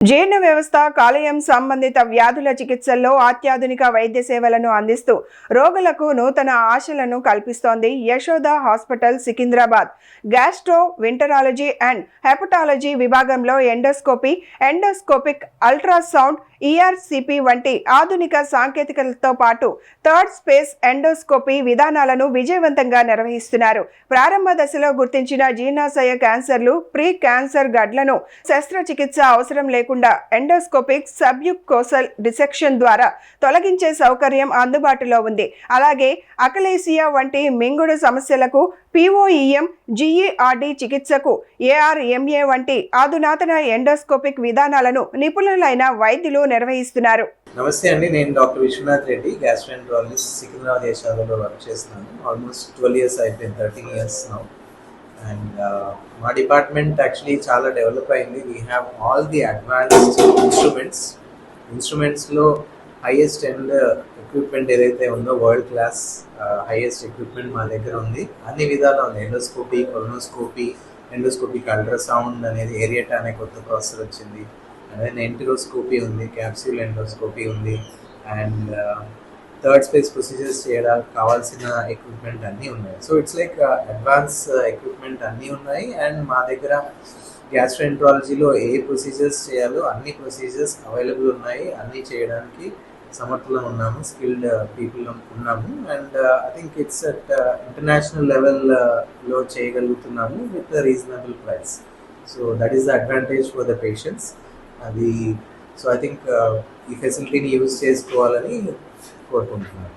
జీర్ణ వ్యవస్థ కాలేయం సంబంధిత వ్యాధుల చికిత్సల్లో అత్యాధునిక వైద్య సేవలను అందిస్తూ రోగులకు నూతన ఆశలను కల్పిస్తోంది Yashoda hospital Secunderabad. Gastroenterology and hepatology విభాగంలో ఎండోస్కోపిక్ అల్ట్రాసౌండ్, ఈఆర్సిపి వంటి ఆధునిక సాంకేతికతలతో పాటు థర్డ్ స్పేస్ ఎండోస్కోపీ విధానాలను విజయవంతంగా నిర్వహిస్తున్నారు. ప్రారంభ దశలో గుర్తించిన జీర్ణాశయ క్యాన్సర్లు, ప్రీ క్యాన్సర్ గడ్లను శస్త్రచికిత్స అవసరం లేకుండా ఎండోస్కోపిక్ సబ్యూకోసల్ డిసెక్షన్ ద్వారా తొలగించే సౌకర్యం అందుబాటులో ఉంది. అలాగే అకలేసియా వంటి మింగుడు సమస్యలకు పిఓఈఎం, జిఈఆర్డి చికిత్సకు ఏఆర్ఎంఏ వంటి అధునాతన ఎండోస్కోపిక్ విధానాలను నిపుణులైన వైద్యులు నిర్వహిస్తున్నారు. నమస్తే అండి, నేను డాక్టర్ విశ్వనాథ్ రెడ్డి, గ్యాస్ట్రోఎంట్రాలజిస్ట్, సికింద్రాబాద్ యశోదలో వర్క్ చేస్తున్నాను. ఆల్మోస్ట్ 12 years అయిపోయింది, 13 years నౌ. అండ్ మా డిపార్ట్మెంట్ యాక్చువల్లీ చాలా డెవలప్ అయింది. We have all the advanced ఇన్స్ట్రుమెంట్స్లో హైయెస్ట్ ఎండ్ ఎక్విప్మెంట్ ఏదైతే ఉందో వరల్డ్ క్లాస్ హైయెస్ట్ ఎక్విప్మెంట్ మా దగ్గర ఉంది. అన్ని విధాలు ఉంది. ఎండోస్కోపీ, కొలనోస్కోపీ, ఎండోస్కోపిక్ అల్ట్రాసౌండ్ అనేది ఏరియాటా అనే కొత్త ప్రాసెసర్ వచ్చింది. అండ్ ఎంటరోస్కోపీ ఉంది, క్యాప్సూల్ ఎండోస్కోపీ ఉంది. అండ్ థర్డ్ స్పేస్ ప్రొసీజర్స్ చేయడానికి కావాల్సిన ఎక్విప్మెంట్ అన్నీ ఉన్నాయి. So it's like advance equipment అన్నీ ఉన్నాయి. అండ్ మా దగ్గర గ్యాస్ట్రోఎంట్రాలజీలో ఏ ప్రొసీజర్స్ చేయాలో అన్ని ప్రొసీజర్స్ అవైలబుల్ ఉన్నాయి. అన్నీ చేయడానికి సమర్థులం ఉన్నాము, స్కిల్డ్ పీపుల్ ఉన్నాము. And I think it's at international లెవెల్లో చేయగలుగుతున్నాము with reasonable price. So that is the advantage for the patients. అది సో ఐ థింక్ ఈ ఫెసిలిటీని యూజ్ చేసుకోవాలని కోరుకుంటున్నాను.